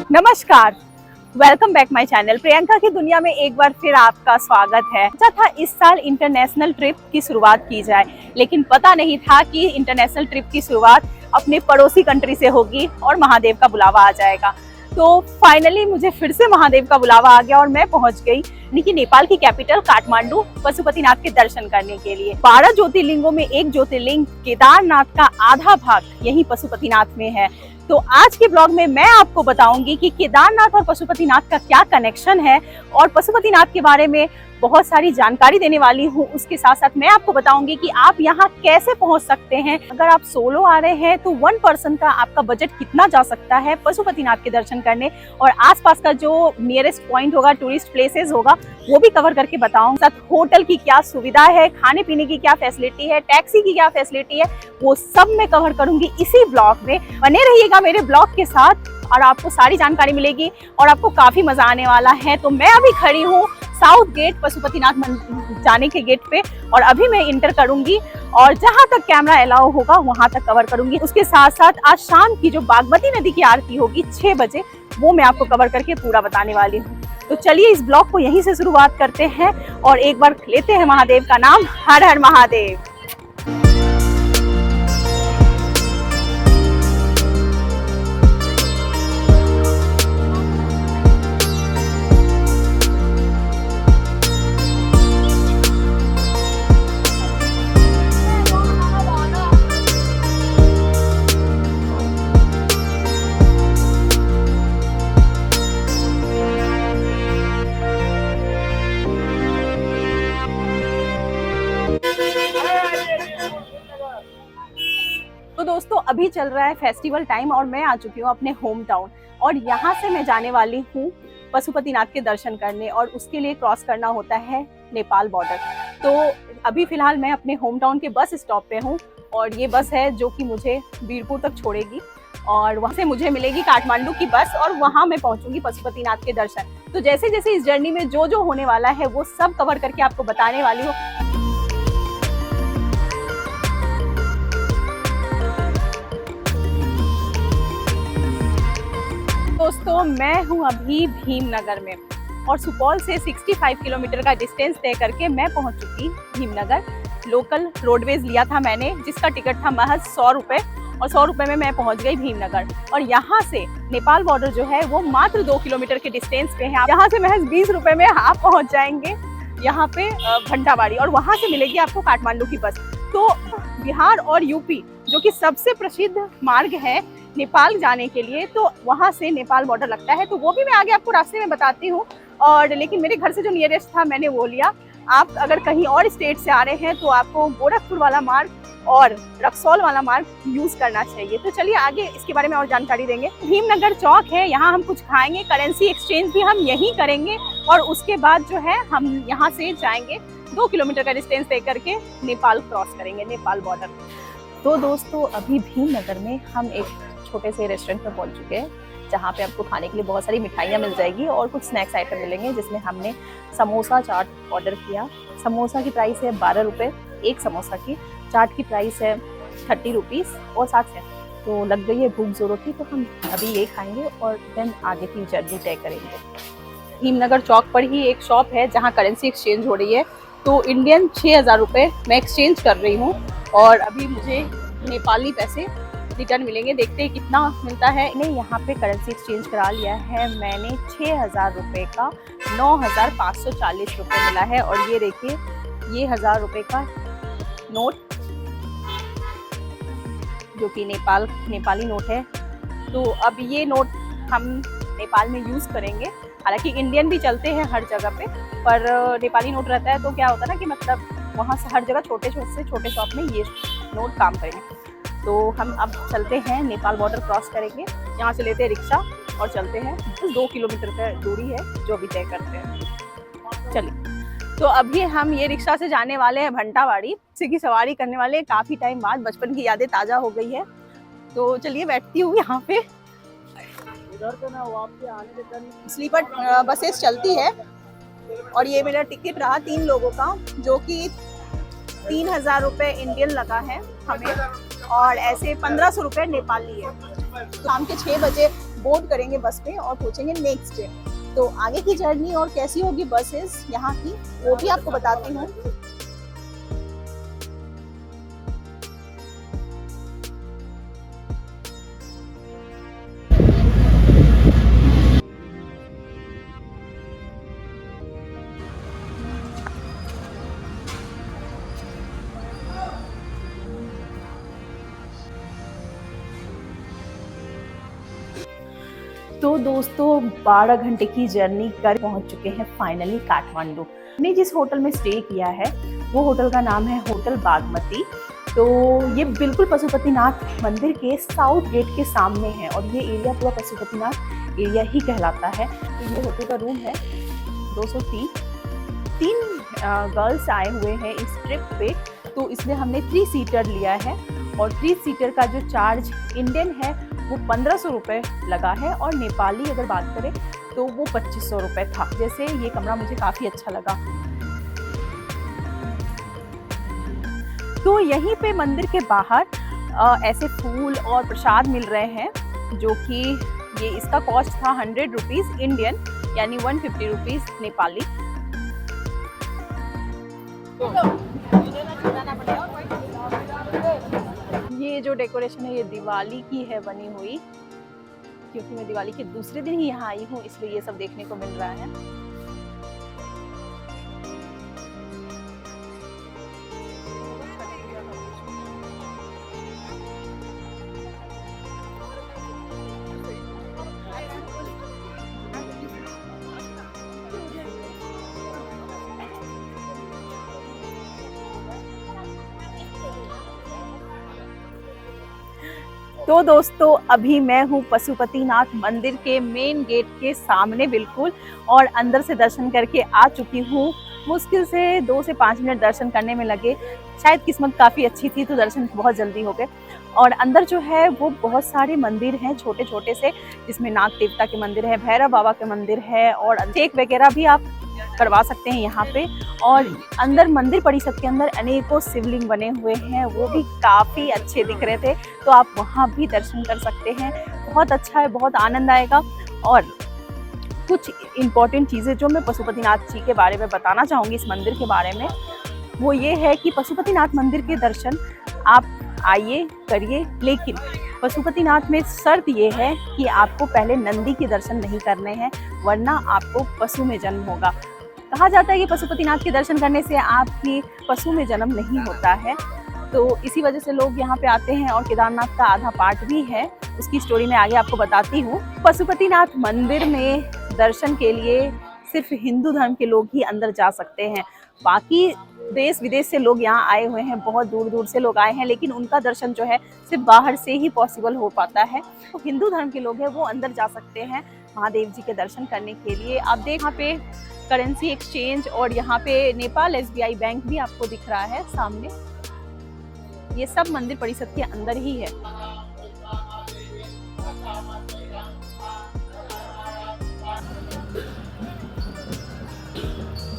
नमस्कार, welcome back my channel. Priyanka की दुनिया में एक बार फिर आपका स्वागत है। अच्छा था इस साल इंटरनेशनल ट्रिप की शुरुआत की जाए, लेकिन पता नहीं था कि इंटरनेशनल ट्रिप की शुरुआत अपने पड़ोसी कंट्री से होगी और महादेव का बुलावा आ जाएगा। तो फाइनली मुझे फिर से महादेव का बुलावा आ गया और मैं पहुंच गई नेपाल की कैपिटल काठमांडू पशुपतिनाथ के दर्शन करने के लिए। 12 ज्योतिर्लिंगों में एक ज्योतिर्लिंग केदारनाथ का आधा भाग यही पशुपतिनाथ में है। तो आज के ब्लॉग में मैं आपको बताऊंगी कि केदारनाथ और पशुपतिनाथ का क्या कनेक्शन है और पशुपतिनाथ के बारे में बहुत सारी जानकारी देने वाली हूँ। उसके साथ साथ मैं आपको बताऊंगी कि आप यहाँ कैसे पहुँच सकते हैं। अगर आप सोलो आ रहे हैं तो 1 पर्सन का आपका बजट कितना जा सकता है पशुपतिनाथ के दर्शन करने, और आसपास का जो नियरेस्ट पॉइंट होगा, टूरिस्ट प्लेसेस होगा, वो भी कवर करके बताऊंगी। साथ होटल की क्या सुविधा है, खाने पीने की क्या फैसिलिटी है, टैक्सी की क्या फैसिलिटी है, वो सब मैं कवर करूंगी इसी ब्लॉग में। बने रहिएगा मेरे ब्लॉग के साथ और आपको सारी जानकारी मिलेगी और आपको काफी मजा आने वाला है। तो मैं अभी खड़ी हूँ साउथ गेट पशुपतिनाथ जाने के गेट पे और अभी मैं इंटर करूंगी और जहां तक कैमरा अलाउ होगा वहां तक कवर करूंगी। उसके साथ साथ आज शाम की जो बागमती नदी की आरती होगी 6 बजे, वो मैं आपको कवर करके पूरा बताने वाली हूँ। तो चलिए इस ब्लॉग को यहीं से शुरुआत करते हैं और एक बार लेते हैं महादेव का नाम। हर हर महादेव। तो दोस्तों अभी चल रहा है फेस्टिवल टाइम और मैं आ चुकी हूँ अपने होम टाउन और यहाँ से मैं जाने वाली हूँ पशुपतिनाथ के दर्शन करने और उसके लिए क्रॉस करना होता है नेपाल बॉर्डर। तो अभी फिलहाल मैं अपने होम टाउन के बस स्टॉप पे हूँ और ये बस है जो कि मुझे बीरपुर तक छोड़ेगी और वहाँ से मुझे मिलेगी काठमांडू की बस और वहाँ मैं पहुँचूंगी पशुपतिनाथ के दर्शन। तो जैसे जैसे इस जर्नी में जो जो होने वाला है वो सब कवर करके आपको बताने वाली हूँ। दोस्तों मैं हूँ अभी भीमनगर में और सुपौल से 65 किलोमीटर का डिस्टेंस तय करके मैं पहुँच चुकी भीमनगर। लोकल रोडवेज लिया था मैंने, जिसका टिकट था महज 100 रुपये और 100 रुपये में मैं पहुँच गई भीमनगर। और यहाँ से नेपाल बॉर्डर जो है वो मात्र 2 किलोमीटर के डिस्टेंस पे है। यहाँ से महज 20 रुपये में आप पहुँच जाएंगे यहाँ पे घंटाबाड़ी और वहाँ से मिलेगी आपको काठमांडू की बस। तो बिहार और यूपी जो कि सबसे प्रसिद्ध मार्ग है नेपाल जाने के लिए, तो वहाँ से नेपाल बॉर्डर लगता है। तो वो भी मैं आगे आपको रास्ते में बताती हूँ और लेकिन मेरे घर से जो नियरेस्ट था मैंने वो लिया। आप अगर कहीं और स्टेट से आ रहे हैं तो आपको गोरखपुर वाला मार्ग और रक्सौल वाला मार्ग यूज करना चाहिए। तो चलिए आगे इसके बारे में और जानकारी देंगे। भीमनगर चौक है, यहाँ हम कुछ खाएंगे, करेंसी एक्सचेंज भी हम यहीं करेंगे और उसके बाद जो है हम यहाँ से जाएंगे 2 किलोमीटर का डिस्टेंस तय करके नेपाल क्रॉस करेंगे, नेपाल बॉर्डर। तो दोस्तों अभी भीमनगर में हम एक छोटे से रेस्टोरेंट में पहुंच चुके हैं जहां पे आपको खाने के लिए बहुत सारी मिठाइयाँ मिल जाएगी और कुछ स्नैक्स आइटम मिलेंगे, जिसमें हमने समोसा चाट ऑर्डर किया। समोसा की प्राइस है 12 रुपये एक समोसा की, चाट की प्राइस है 30 रुपीज़ और 60 सेंट। तो लग गई है भूख जोरों की, तो हम अभी ये खाएंगे और देन आगे की जर्नी तय करेंगे। भीमनगर चौक पर ही एक शॉप है जहाँ करेंसी एक्सचेंज हो रही है। तो इंडियन 6000 रुपये मैं एक्सचेंज कर रही हूँ और अभी मुझे नेपाली पैसे रिटर्न मिलेंगे। देखते हैं कितना मिलता है। मैंने यहाँ पे करेंसी एक्सचेंज करा लिया है। मैंने 6000 रुपये का 9540 रुपये मिला है और ये देखिए ये 1000 रुपये का नोट जो कि नेपाली नोट है। तो अब ये नोट हम नेपाल में यूज़ करेंगे। हालांकि इंडियन भी चलते हैं हर जगह पे, पर नेपाली नोट रहता है तो क्या होता है ना कि मतलब वहाँ से हर जगह छोटे से छोटे शॉप में ये नोट काम करेंगे। तो हम अब चलते हैं, नेपाल बॉर्डर क्रॉस करेंगे। यहाँ से लेते हैं रिक्शा और चलते हैं। 2 किलोमीटर का दूरी है जो अभी तय करते हैं। चलिए तो अभी हम ये रिक्शा से जाने वाले हैं भंटाबाड़ी। इसी की सवारी करने वाले काफ़ी टाइम बाद, बचपन की यादें ताज़ा हो गई है। तो चलिए बैठती हूँ यहाँ पे। इधर तो ना वो आपके आने के स्लीपर बसेस चलती है और ये मेरा टिकट रहा 3 लोगों का, जो कि 3000 रुपये इंडियन लगा है हमें और ऐसे 1500 रुपये नेपाली है। शाम के 6 बजे बोर्ड करेंगे बस पे और पहुंचेंगे नेक्स्ट डे। तो आगे की जर्नी और कैसी होगी बसेस यहाँ की, वो भी आपको बताती हूँ। तो दोस्तों 12 घंटे की जर्नी कर पहुंच चुके हैं फाइनली काठमांडू। हमने जिस होटल में स्टे किया है वो होटल का नाम है होटल बागमती। तो ये बिल्कुल पशुपतिनाथ मंदिर के साउथ गेट के सामने है और ये एरिया पूरा पशुपतिनाथ एरिया ही कहलाता है। तो ये होटल का रूम है 203। 3 गर्ल्स आए हुए हैं इस ट्रिप पे, तो इसलिए हमने 3 सीटर लिया है और 3 सीटर का जो चार्ज इंडियन है वो 1500 रुपये लगा है और नेपाली अगर बात करें तो वो 2500 रुपये था। जैसे ये कमरा मुझे काफ़ी अच्छा लगा। तो यहीं पे मंदिर के बाहर ऐसे फूल और प्रसाद मिल रहे हैं, जो कि ये इसका कॉस्ट था 100 रुपीज़ इंडियन, यानी 150 रुपीज़ नेपाली। ये जो डेकोरेशन है ये दिवाली की है बनी हुई, क्योंकि मैं दिवाली के दूसरे दिन ही यहाँ आई हूँ, इसलिए ये सब देखने को मिल रहा है। तो दोस्तों अभी मैं हूँ पशुपतिनाथ मंदिर के मेन गेट के सामने बिल्कुल, और अंदर से दर्शन करके आ चुकी हूँ। मुश्किल से 2 से 5 मिनट दर्शन करने में लगे, शायद किस्मत काफ़ी अच्छी थी तो दर्शन बहुत जल्दी हो गए। और अंदर जो है वो बहुत सारे मंदिर हैं छोटे छोटे से, जिसमें नाग देवता के मंदिर है, भैरव बाबा के मंदिर है और चेक वगैरह भी आप करवा सकते हैं यहाँ पे। और अंदर मंदिर परिसर के अंदर अनेकों शिवलिंग बने हुए हैं, वो भी काफ़ी अच्छे दिख रहे थे, तो आप वहाँ भी दर्शन कर सकते हैं। बहुत अच्छा है, बहुत आनंद आएगा। और कुछ इम्पॉर्टेंट चीज़ें जो मैं पशुपतिनाथ जी के बारे में बताना चाहूँगी इस मंदिर के बारे में, वो ये है कि पशुपतिनाथ मंदिर के दर्शन आप आइए करिए, लेकिन पशुपतिनाथ में शर्त ये है कि आपको पहले नंदी के दर्शन नहीं करने हैं, वरना आपको पशु में जन्म होगा। कहा जाता है कि पशुपतिनाथ के दर्शन करने से आपकी पशु में जन्म नहीं होता है, तो इसी वजह से लोग यहाँ पे आते हैं। और केदारनाथ का आधा पार्ट भी है, उसकी स्टोरी मैं आगे आपको बताती हूँ। पशुपतिनाथ मंदिर में दर्शन के लिए सिर्फ हिंदू धर्म के लोग ही अंदर जा सकते हैं, बाकी देश विदेश से लोग यहाँ आए हुए हैं, बहुत दूर दूर से लोग आए हैं, लेकिन उनका दर्शन जो है सिर्फ बाहर से ही पॉसिबल हो पाता है। तो हिंदू धर्म के लोग हैं वो अंदर जा सकते हैं महादेव जी के दर्शन करने के लिए। आप देख यहाँ पे करेंसी एक्सचेंज और यहाँ पे नेपाल SBI बैंक भी आपको दिख रहा है सामने। ये सब मंदिर परिसर के अंदर ही है।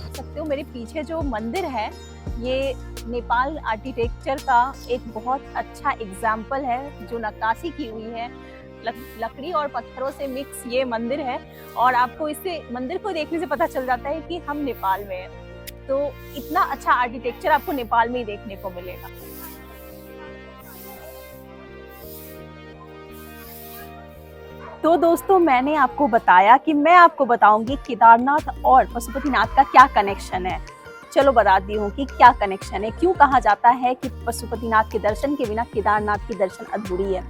सकते हो मेरे पीछे जो मंदिर है ये नेपाल आर्किटेक्चर का एक बहुत अच्छा एग्जाम्पल है, जो नक्काशी की हुई है लकड़ी और पत्थरों से मिक्स ये मंदिर है। और आपको इससे मंदिर को देखने से पता चल जाता है कि हम नेपाल में हैं। तो इतना अच्छा आर्किटेक्चर आपको नेपाल में ही देखने को मिलेगा। तो दोस्तों मैंने आपको बताया कि मैं आपको बताऊंगी केदारनाथ और पशुपतिनाथ का क्या कनेक्शन है। चलो बताती हूँ कि क्या कनेक्शन है, क्यों कहा जाता है कि पशुपतिनाथ के दर्शन के बिना केदारनाथ की दर्शन अधूरी है।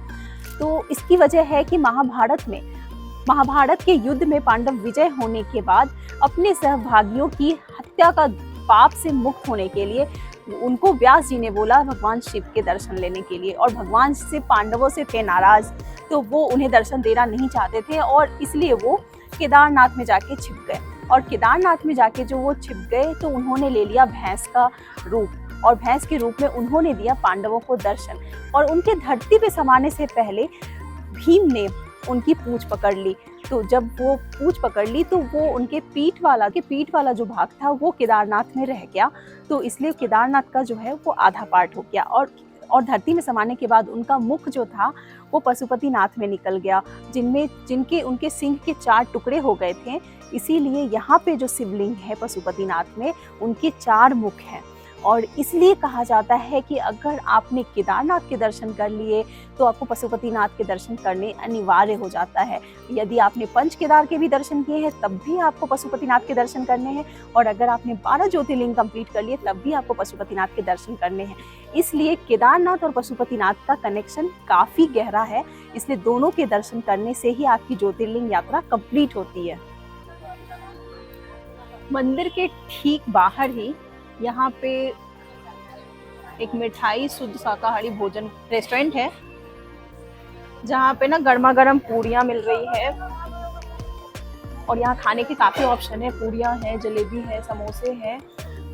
तो इसकी वजह है कि महाभारत के युद्ध में पांडव विजय होने के बाद अपने सहभागियों की हत्या का पाप से मुक्त होने के लिए उनको व्यास जी ने बोला भगवान शिव के दर्शन लेने के लिए, और भगवान शिव पांडवों से थे नाराज, तो वो उन्हें दर्शन देना नहीं चाहते थे और इसलिए वो केदारनाथ में जाके छिप गए। और केदारनाथ में जाके जो वो छिप गए तो उन्होंने ले लिया भैंस का रूप, और भैंस के रूप में उन्होंने दिया पांडवों को दर्शन। और उनके धरती पे समाने से पहले भीम ने उनकी पूंछ पकड़ ली। तो जब वो पूंछ पकड़ ली तो वो उनके पीठ वाला जो भाग था वो केदारनाथ में रह गया। तो इसलिए केदारनाथ का जो है वो आधा पार्ट हो गया। और और धरती में समाने के बाद उनका मुख जो था वो पशुपतिनाथ में निकल गया, जिनके उनके सिंह के 4 टुकड़े हो गए थे। इसीलिए यहाँ पे जो शिवलिंग है पशुपतिनाथ में, उनके 4 मुख हैं। और इसलिए कहा जाता है कि अगर आपने केदारनाथ के दर्शन कर लिए तो आपको पशुपतिनाथ के दर्शन करने अनिवार्य हो जाता है। यदि आपने पंच केदार के भी दर्शन किए हैं तब भी आपको पशुपतिनाथ के दर्शन करने हैं, और अगर आपने 12 ज्योतिर्लिंग कंप्लीट कर लिए तब भी आपको पशुपतिनाथ के दर्शन करने हैं। इसलिए केदारनाथ और पशुपतिनाथ का कनेक्शन काफ़ी गहरा है, इसलिए दोनों के दर्शन करने से ही आपकी ज्योतिर्लिंग यात्रा कंप्लीट होती है। मंदिर के ठीक बाहर ही यहाँ पे एक मिठाई शुद्ध शाकाहारी भोजन रेस्टोरेंट है, जहाँ पे ना गर्मा गर्म पूड़ियाँ मिल रही है। और यहाँ खाने के काफ़ी ऑप्शन है, पूड़ियाँ हैं, जलेबी है, समोसे हैं।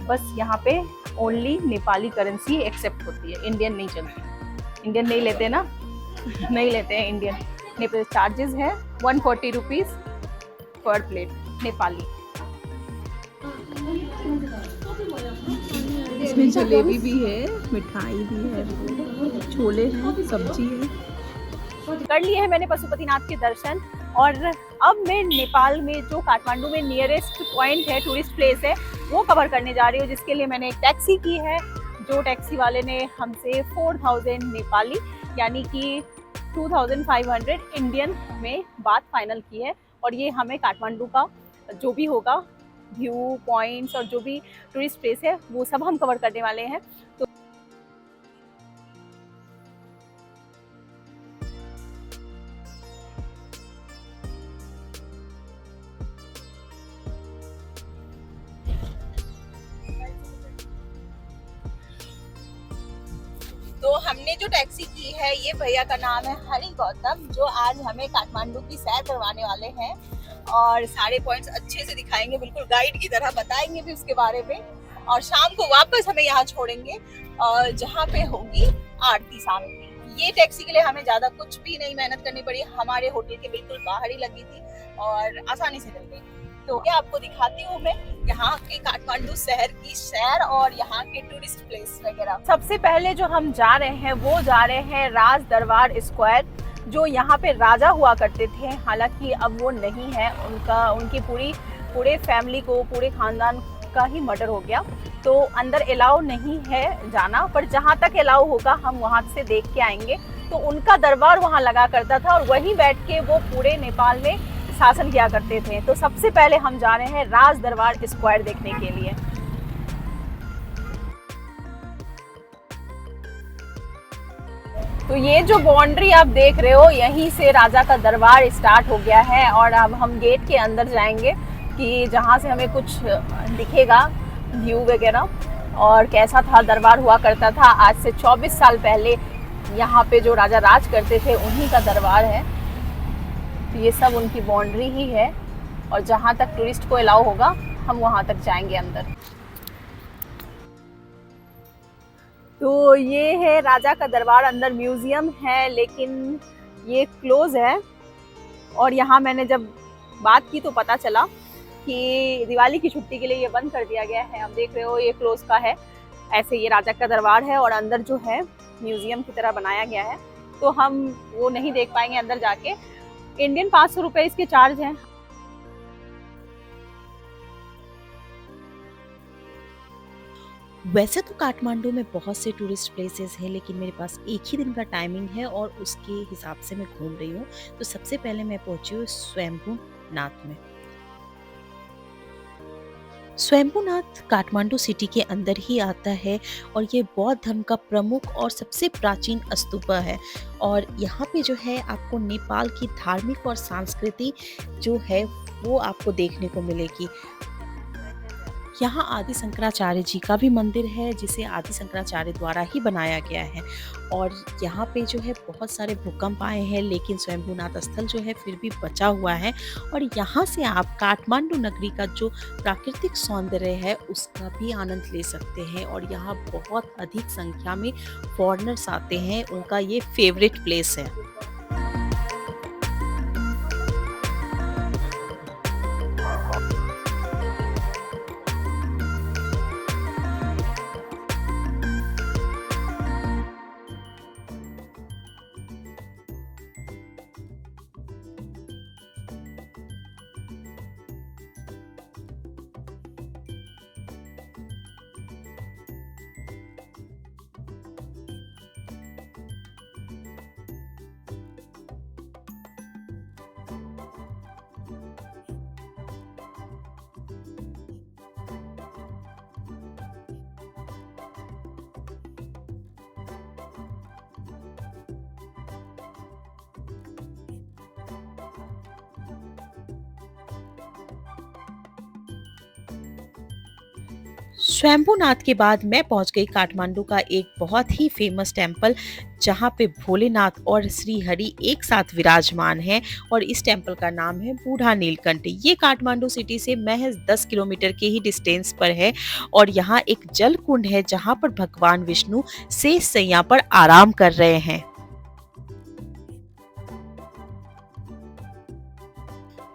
बस यहाँ पे ओनली नेपाली करेंसी एक्सेप्ट होती है, इंडियन नहीं चलती। इंडियन नहीं लेते ना नहीं लेते हैं इंडियन। नेपाल चार्जेस है 140 रुपीज़ पर प्लेट नेपाली। इसमें जलेबी भी है, मिठाई भी है, छोले हैं, सब्जी है। कर लिए है मैंने पशुपतिनाथ के दर्शन, और अब मैं नेपाल में जो काठमांडू में नियरेस्ट पॉइंट है, टूरिस्ट प्लेस है, वो कवर करने जा रही हूँ, जिसके लिए मैंने एक टैक्सी की है। जो टैक्सी वाले ने हमसे 4000 नेपाली यानी कि 2500 इंडियन में बात फाइनल की है। और ये हमें काठमांडू का जो भी होगा व्यू पॉइंट्स और जो भी टूरिस्ट प्लेस है वो सब हम कवर करने वाले हैं। तो हमने जो टैक्सी की है, ये भैया का नाम है हरि गौतम, जो आज हमें काठमांडू की सैर करवाने वाले हैं और सारे पॉइंट्स अच्छे से दिखाएंगे, बिल्कुल गाइड की तरह बताएंगे भी उसके बारे में। और शाम को वापस हमें यहाँ छोड़ेंगे और जहाँ पे होगी आरती शाम की। ये टैक्सी के लिए हमें ज्यादा कुछ भी नहीं मेहनत करनी पड़ी, हमारे होटल के बिल्कुल बाहर ही लगी थी और आसानी से मिल गई। तो ये आपको दिखाती हूँ मैं यहाँ के काठमांडू शहर की सैर और यहाँ के टूरिस्ट प्लेस वगैरह। सबसे पहले जो हम जा रहे हैं वो जा रहे हैं राज दरबार स्क्वायर, जो यहाँ पे राजा हुआ करते थे। हालांकि अब वो नहीं है, उनकी पूरे फैमिली को, पूरे खानदान का ही मर्डर हो गया, तो अंदर अलाउ नहीं है जाना, पर जहाँ तक अलाउ होगा हम वहाँ से देख के आएंगे। तो उनका दरबार वहाँ लगा करता था और वहीं बैठ के वो पूरे नेपाल में शासन किया करते थे। तो सबसे पहले हम जा रहे हैं राज दरबार स्क्वायर देखने के लिए। तो ये जो बाउंड्री आप देख रहे हो, यहीं से राजा का दरबार स्टार्ट हो गया है और अब हम गेट के अंदर जाएंगे कि जहाँ से हमें कुछ दिखेगा व्यू वगैरह और कैसा था दरबार हुआ करता था। आज से 24 साल पहले यहाँ पे जो राजा राज करते थे उन्हीं का दरबार है। तो ये सब उनकी बाउंड्री ही है और जहाँ तक टूरिस्ट को अलाउ होगा हम वहाँ तक जाएंगे अंदर। तो ये है राजा का दरबार, अंदर म्यूजियम है लेकिन ये क्लोज है। और यहाँ मैंने जब बात की तो पता चला कि दिवाली की छुट्टी के लिए ये बंद कर दिया गया है। आप देख रहे हो ये क्लोज का है। ऐसे ये राजा का दरबार है और अंदर जो है म्यूजियम की तरह बनाया गया है, तो हम वो नहीं देख पाएंगे अंदर जाके। इंडियन 500 रुपये इसके चार्ज हैं। वैसे तो काठमांडू में बहुत से टूरिस्ट प्लेसेस हैं, लेकिन मेरे पास एक ही दिन का टाइमिंग है और उसके हिसाब से मैं घूम रही हूँ। तो सबसे पहले मैं पहुंची हूँ स्वयंभूनाथ में। स्वयंभूनाथ काठमांडू सिटी के अंदर ही आता है और ये बौद्ध धर्म का प्रमुख और सबसे प्राचीन स्तूपा है। और यहाँ पे जो है आपको नेपाल की धार्मिक और संस्कृति जो है वो आपको देखने को मिलेगी। यहाँ आदि शंकराचार्य जी का भी मंदिर है, जिसे आदि शंकराचार्य द्वारा ही बनाया गया है। और यहाँ पे जो है बहुत सारे भूकंप आए हैं, लेकिन स्वयंभूनाथ स्थल जो है फिर भी बचा हुआ है। और यहाँ से आप काठमांडू नगरी का जो प्राकृतिक सौंदर्य है उसका भी आनंद ले सकते हैं। और यहाँ बहुत अधिक संख्या में फॉरेनर्स आते हैं, उनका ये फेवरेट प्लेस है। स्वयंभूनाथ के बाद मैं पहुंच गई काठमांडू का एक बहुत ही फेमस टेम्पल, जहां पे भोलेनाथ और श्री हरि एक साथ विराजमान हैं और इस टेम्पल का नाम है बूढ़ा नीलकंठ। ये काठमांडू सिटी से महज 10 किलोमीटर के ही डिस्टेंस पर है और यहाँ एक जल कुंड है जहां पर भगवान विष्णु शेष शैया पर आराम कर रहे हैं।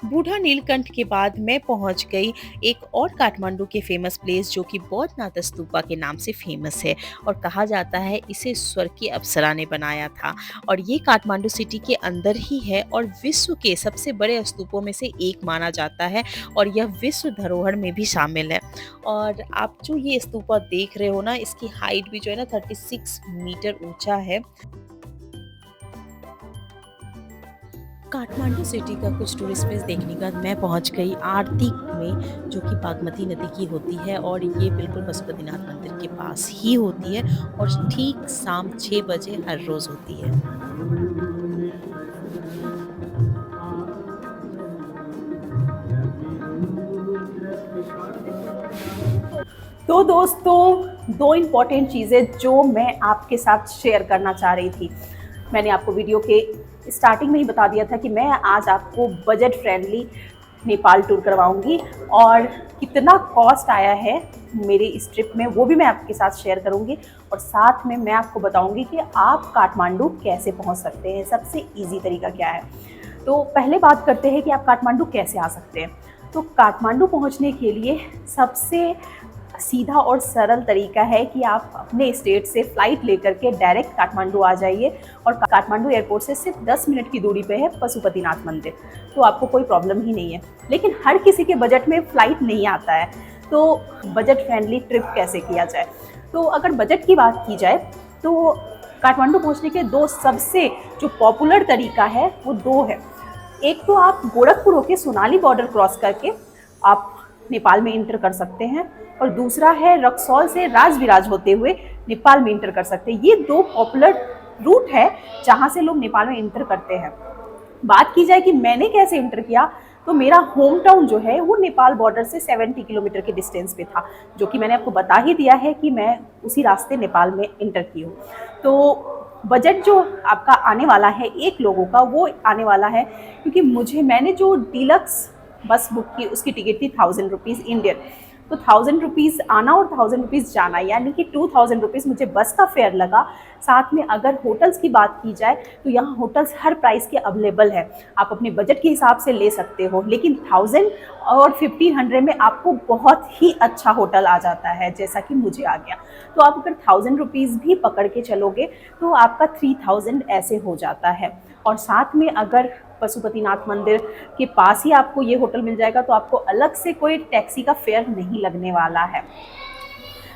बूढ़ा नीलकंठ के बाद मैं पहुंच गई एक और काठमांडू के फेमस प्लेस, जो कि बौद्धनाथ स्तूपा के नाम से फेमस है और कहा जाता है इसे स्वर्ग की अप्सरा ने बनाया था और ये काठमांडू सिटी के अंदर ही है और विश्व के सबसे बड़े स्तूपों में से एक माना जाता है और यह विश्व धरोहर में भी शामिल है। और आप जो ये स्तूपा देख रहे हो ना, इसकी हाइट भी जो है ना 36 मीटर ऊंचा है। काठमांडू सिटी का कुछ टूरिस्ट प्लेस देखने के बाद मैं पहुंच गई आरती में, जो कि बागमती नदी की होती है और ये बिल्कुल पशुपतिनाथ मंदिर के पास ही होती है और ठीक शाम 6 बजे हर रोज होती है। तो दोस्तों, दो इम्पॉर्टेंट चीज़ें जो मैं आपके साथ शेयर करना चाह रही थी। मैंने आपको वीडियो के स्टार्टिंग में ही बता दिया था कि मैं आज आपको बजट फ्रेंडली नेपाल टूर करवाऊंगी और कितना कॉस्ट आया है मेरे इस ट्रिप में वो भी मैं आपके साथ शेयर करूंगी और साथ में मैं आपको बताऊंगी कि आप काठमांडू कैसे पहुंच सकते हैं, सबसे इजी तरीका क्या है। तो पहले बात करते हैं कि आप काठमांडू कैसे आ सकते हैं। तो काठमांडू पहुंचने के लिए सबसे सीधा और सरल तरीका है कि आप अपने स्टेट से फ़्लाइट लेकर के डायरेक्ट काठमांडू आ जाइए और काठमांडू एयरपोर्ट से सिर्फ 10 मिनट की दूरी पे है पशुपतिनाथ मंदिर, तो आपको कोई प्रॉब्लम ही नहीं है। लेकिन हर किसी के बजट में फ़्लाइट नहीं आता है, तो बजट फ्रेंडली ट्रिप कैसे किया जाए। तो अगर बजट की बात की जाए तो काठमांडू पहुँचने के दो सबसे जो पॉपुलर तरीका है वो दो है। एक तो आप गोरखपुर होके सोनाली बॉर्डर क्रॉस करके आप नेपाल में इंटर कर सकते हैं और दूसरा है रक्सौल से राजविराज होते हुए नेपाल में इंटर कर सकते हैं। ये दो पॉपुलर रूट है जहाँ से लोग नेपाल में इंटर करते हैं। बात की जाए कि मैंने कैसे इंटर किया, तो मेरा होम टाउन जो है वो नेपाल बॉर्डर से 70 किलोमीटर के डिस्टेंस पे था, जो कि मैंने आपको बता ही दिया है कि मैं उसी रास्ते नेपाल में इंटर की हूँ। तो बजट जो आपका आने वाला है एक लोगों का वो आने वाला है, क्योंकि मैंने जो डीलक्स बस बुक की उसकी टिकट थी 1000 रुपीज़ इंडियन, तो 1000 रुपीज़ आना और 1000 रुपीज़ जाना, यानी कि 2000 रुपीज़ मुझे बस का फेयर लगा। साथ में अगर होटल्स की बात की जाए तो यहाँ होटल्स हर प्राइस के अवेलेबल है, आप अपने बजट के हिसाब से ले सकते हो। लेकिन 1000 और 1500 में आपको बहुत ही अच्छा होटल आ जाता है, जैसा कि मुझे आ गया। तो आप अगर 1000 रुपीज़ भी पकड़ के चलोगे तो आपका 3000 ऐसे हो जाता है। और साथ में अगर पशुपतिनाथ मंदिर के पास ही आपको ये होटल मिल जाएगा तो आपको अलग से कोई टैक्सी का फेयर नहीं लगने वाला है।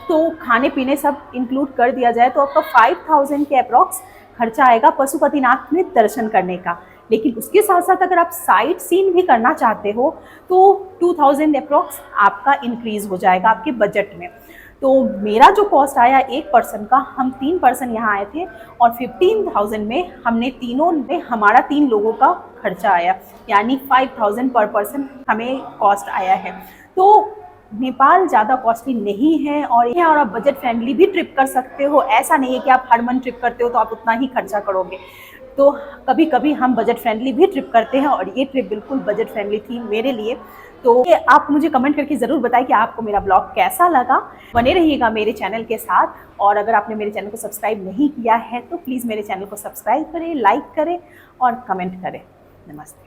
तो खाने पीने सब इंक्लूड कर दिया जाए तो आपका 5000 के अप्रॉक्स खर्चा आएगा पशुपतिनाथ में दर्शन करने का। लेकिन उसके साथ साथ अगर आप साइट सीन भी करना चाहते हो तो 2000 अप्रॉक्स आपका इंक्रीज़ हो जाएगा आपके बजट में। तो मेरा जो कॉस्ट आया एक पर्सन का, हम 3 पर्सन यहाँ आए थे और 15,000 में हमने तीनों में हमारा 3 लोगों का खर्चा आया, यानी 5000 पर पर्सन हमें कॉस्ट आया है। तो नेपाल ज़्यादा कॉस्टली नहीं है और आप बजट फ्रेंडली भी ट्रिप कर सकते हो। ऐसा नहीं है कि आप हर मंथ ट्रिप करते हो तो आप उतना ही खर्चा करोगे। तो कभी कभी हम बजट फ्रेंडली भी ट्रिप करते हैं और ये ट्रिप बिल्कुल बजट फ्रेंडली थी मेरे लिए। तो आप मुझे कमेंट करके ज़रूर बताएं कि आपको मेरा ब्लॉग कैसा लगा। बने रहिएगा मेरे चैनल के साथ और अगर आपने मेरे चैनल को सब्सक्राइब नहीं किया है तो प्लीज़ मेरे चैनल को सब्सक्राइब करें, लाइक करें और कमेंट करें। नमस्ते।